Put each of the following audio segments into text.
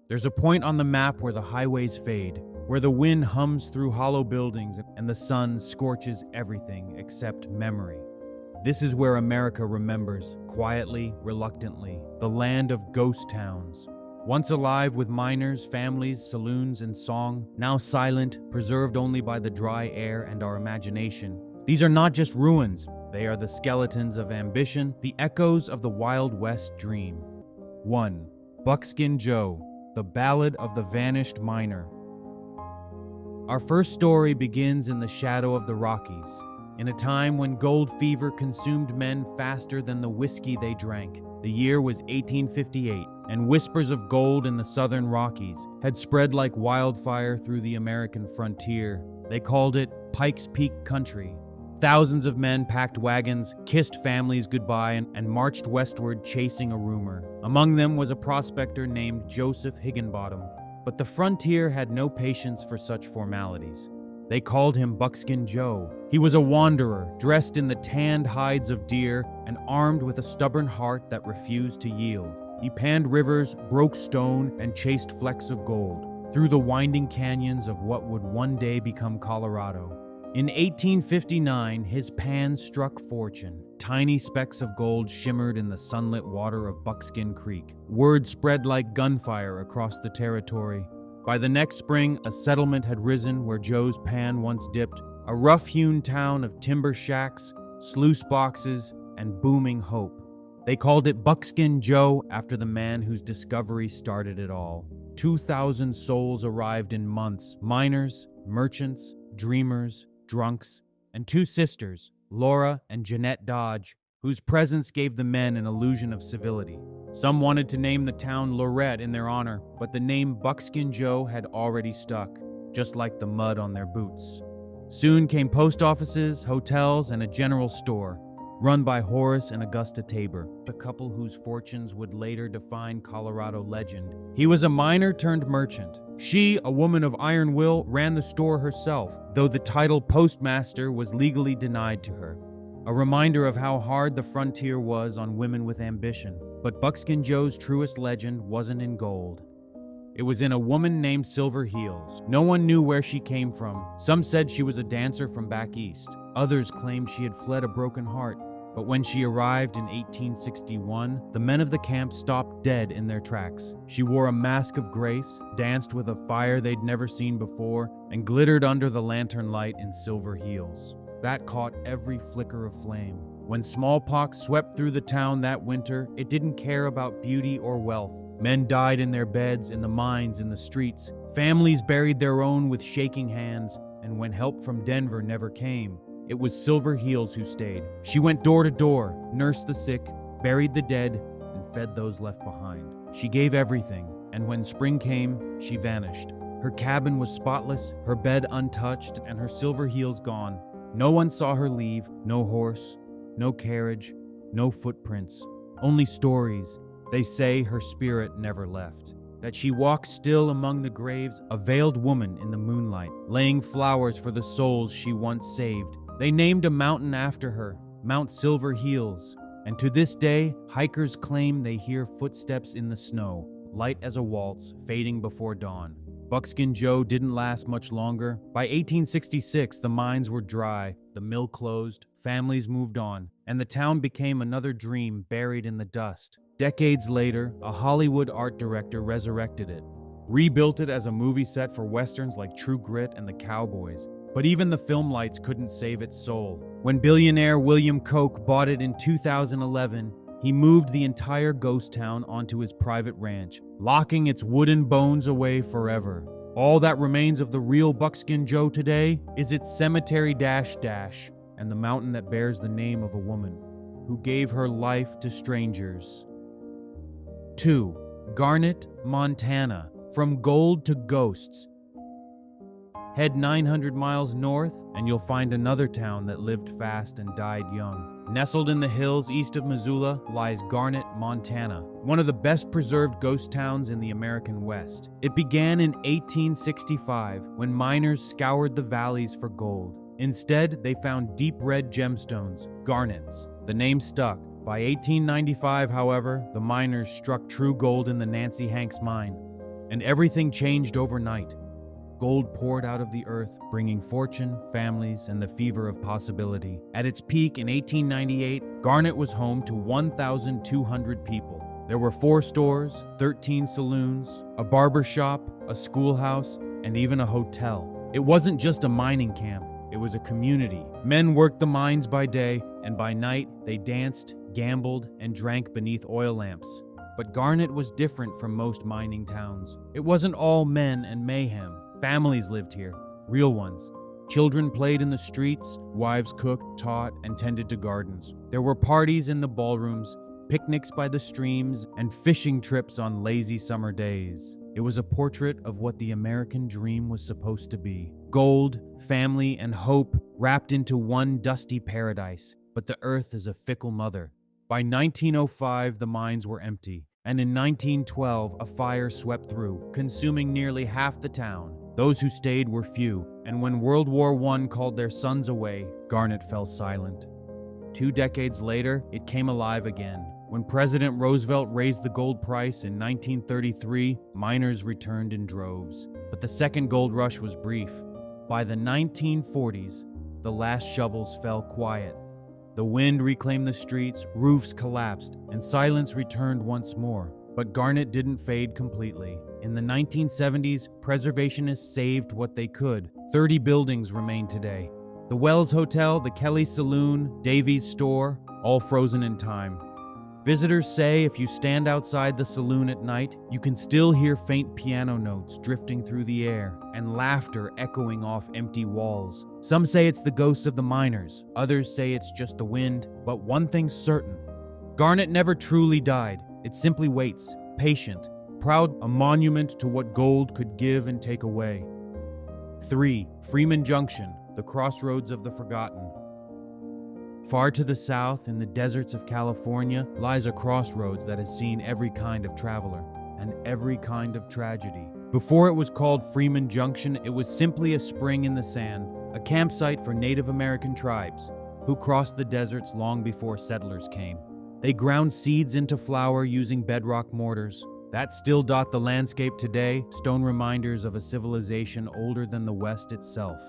There's a point on the map where the highways fade, where the wind hums through hollow buildings and the sun scorches everything except memory. This is where America remembers, quietly, reluctantly, the land of ghost towns. Once alive with miners, families, saloons, and song, now silent, preserved only by the dry air and our imagination. These are not just ruins, they are the skeletons of ambition, the echoes of the Wild West dream. 1. Buckskin Joe, the Ballad of the Vanished Miner. Our first story begins in the shadow of the Rockies, in a time when gold fever consumed men faster than the whiskey they drank. The year was 1858, and whispers of gold in the southern Rockies had spread like wildfire through the American frontier. They called it Pikes Peak Country. Thousands of men packed wagons, kissed families goodbye, and marched westward chasing a rumor. Among them was a prospector named Joseph Higginbottom. But the frontier had no patience for such formalities. They called him Buckskin Joe. He was a wanderer, dressed in the tanned hides of deer and armed with a stubborn heart that refused to yield. He panned rivers, broke stone, and chased flecks of gold through the winding canyons of what would one day become Colorado. In 1859, his pan struck fortune. Tiny specks of gold shimmered in the sunlit water of Buckskin Creek. Word spread like gunfire across the territory. By the next spring, a settlement had risen where Joe's pan once dipped, a rough-hewn town of timber shacks, sluice boxes, and booming hope. They called it Buckskin Joe after the man whose discovery started it all. 2,000 souls arrived in months, miners, merchants, dreamers, drunks, and 2 sisters, Laura and Jeanette Dodge, whose presence gave the men an illusion of civility. Some wanted to name the town Lorette in their honor, but the name Buckskin Joe had already stuck, just like the mud on their boots. Soon came post offices, hotels, and a general store, run by Horace and Augusta Tabor, a couple whose fortunes would later define Colorado legend. He was a miner turned merchant. She, a woman of iron will, ran the store herself, though the title postmaster was legally denied to her. A reminder of how hard the frontier was on women with ambition. But Buckskin Joe's truest legend wasn't in gold. It was in a woman named Silver Heels. No one knew where she came from. Some said she was a dancer from back east. Others claimed she had fled a broken heart. But when she arrived in 1861, the men of the camp stopped dead in their tracks. She wore a mask of grace, danced with a fire they'd never seen before, and glittered under the lantern light in Silver Heels. That caught every flicker of flame. When smallpox swept through the town that winter, it didn't care about beauty or wealth. Men died in their beds, in the mines, in the streets. Families buried their own with shaking hands, and when help from Denver never came, it was Silver Heels who stayed. She went door to door, nursed the sick, buried the dead, and fed those left behind. She gave everything, and when spring came, she vanished. Her cabin was spotless, her bed untouched, and her silver heels gone. No one saw her leave, no horse, no carriage, no footprints, only stories. They say her spirit never left, that she walks still among the graves, a veiled woman in the moonlight, laying flowers for the souls she once saved. They named a mountain after her, Mount Silver Heels, and to this day, hikers claim they hear footsteps in the snow, light as a waltz, fading before dawn. Buckskin Joe didn't last much longer. By 1866, the mines were dry, the mill closed, families moved on, and the town became another dream buried in the dust. Decades later, a Hollywood art director resurrected it, rebuilt it as a movie set for westerns like True Grit and The Cowboys. But even the film lights couldn't save its soul. When billionaire William Koch bought it in 2011, he moved the entire ghost town onto his private ranch, locking its wooden bones away forever. All that remains of the real Buckskin Joe today is its cemetery dash and the mountain that bears the name of a woman who gave her life to strangers. 2. Garnet, Montana. From gold to ghosts. Head 900 miles north, and you'll find another town that lived fast and died young. Nestled in the hills east of Missoula lies Garnet, Montana, one of the best preserved ghost towns in the American West. It began in 1865 when miners scoured the valleys for gold. Instead, they found deep red gemstones, garnets. The name stuck. By 1895, however, the miners struck true gold in the Nancy Hanks mine. and everything changed overnight. Gold poured out of the earth, bringing fortune, families, and the fever of possibility. At its peak in 1898, Garnet was home to 1,200 people. There were 4 stores, 13 saloons, a barber shop, a schoolhouse, and even a hotel. It wasn't just a mining camp, it was a community. Men worked the mines by day, and by night they danced, gambled, and drank beneath oil lamps. But Garnet was different from most mining towns. It wasn't all men and mayhem. Families lived here, real ones. Children played in the streets, wives cooked, taught, and tended to gardens. There were parties in the ballrooms, picnics by the streams, and fishing trips on lazy summer days. It was a portrait of what the American dream was supposed to be. Gold, family, and hope wrapped into one dusty paradise. But the earth is a fickle mother. By 1905, the mines were empty, and in 1912, a fire swept through, consuming nearly half the town. Those who stayed were few, and when World War I called their sons away, Garnet fell silent. 2 decades later, it came alive again. When President Roosevelt raised the gold price in 1933, miners returned in droves. But the second gold rush was brief. By the 1940s, the last shovels fell quiet. The wind reclaimed the streets, roofs collapsed, and silence returned once more. But Garnet didn't fade completely. In the 1970s, preservationists saved what they could. 30 buildings remain today. The Wells Hotel, the Kelly Saloon, Davies Store, all frozen in time. Visitors say if you stand outside the saloon at night, you can still hear faint piano notes drifting through the air and laughter echoing off empty walls. Some say it's the ghosts of the miners, others say it's just the wind, but one thing's certain. Garnet never truly died. It simply waits, patient, proud, a monument to what gold could give and take away. 3. Freeman Junction, the crossroads of the forgotten. Far to the south, in the deserts of California, lies a crossroads that has seen every kind of traveler and every kind of tragedy. Before it was called Freeman Junction, it was simply a spring in the sand, a campsite for Native American tribes who crossed the deserts long before settlers came. They ground seeds into flour using bedrock mortars that still dot the landscape today, stone reminders of a civilization older than the West itself.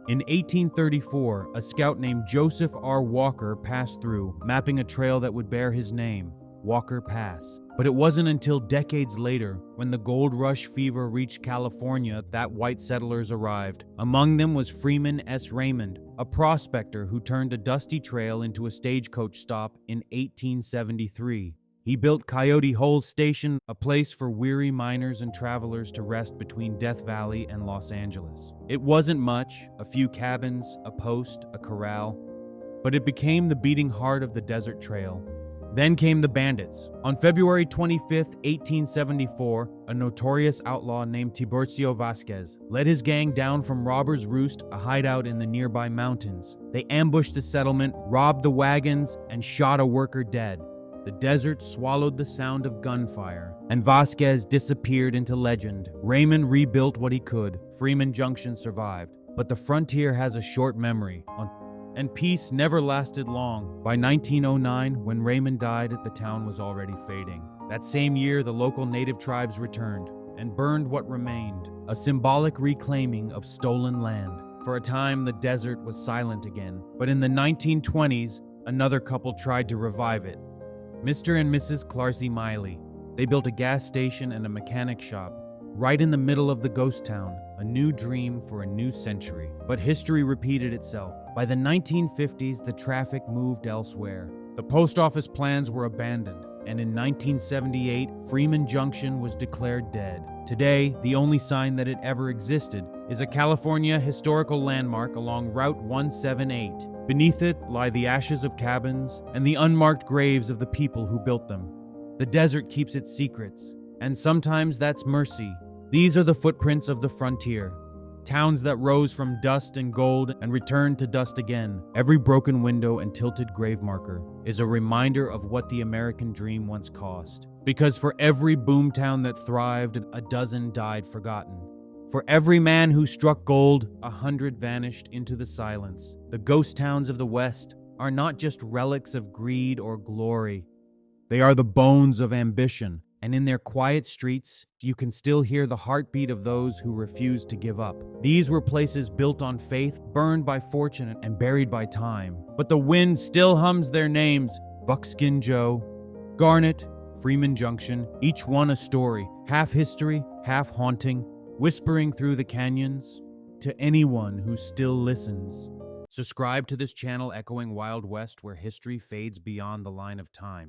In 1834, a scout named Joseph R. Walker passed through, mapping a trail that would bear his name, Walker Pass. But it wasn't until decades later, when the gold rush fever reached California, that white settlers arrived. Among them was Freeman S. Raymond, a prospector who turned a dusty trail into a stagecoach stop in 1873. He built Coyote Hole Station, a place for weary miners and travelers to rest between Death Valley and Los Angeles. It wasn't much, a few cabins, a post, a corral, but it became the beating heart of the desert trail. Then came the bandits. On February 25, 1874, a notorious outlaw named Tiburcio Vasquez led his gang down from Robber's Roost, a hideout in the nearby mountains. They ambushed the settlement, robbed the wagons, and shot a worker dead. The desert swallowed the sound of gunfire, and Vasquez disappeared into legend. Raymond rebuilt what he could. Freeman Junction survived. But the frontier has a short memory, and peace never lasted long. By 1909, when Raymond died, the town was already fading. That same year, the local native tribes returned and burned what remained, a symbolic reclaiming of stolen land. For a time, the desert was silent again, but in the 1920s, another couple tried to revive it. Mr. and Mrs. Clarcy Miley. They built a gas station and a mechanic shop right in the middle of the ghost town, a new dream for a new century. But history repeated itself. By the 1950s, the traffic moved elsewhere. The post office plans were abandoned, and in 1978, Freeman Junction was declared dead. Today, the only sign that it ever existed is a California historical landmark along Route 178. Beneath it lie the ashes of cabins and the unmarked graves of the people who built them. The desert keeps its secrets, and sometimes that's mercy. These are the footprints of the frontier. Towns that rose from dust and gold and returned to dust again. Every broken window and tilted grave marker is a reminder of what the American dream once cost. Because for every boomtown that thrived, a dozen died forgotten. For every man who struck gold, 100 vanished into the silence. The ghost towns of the West are not just relics of greed or glory. They are the bones of ambition, And in their quiet streets, you can still hear the heartbeat of those who refused to give up. These were places built on faith, burned by fortune, and buried by time. But the wind still hums their names: Buckskin Joe, Garnet, Freeman Junction, each one a story, half history, half haunting, whispering through the canyons. To anyone who still listens, subscribe to this channel echoing Wild West, where history fades beyond the line of time.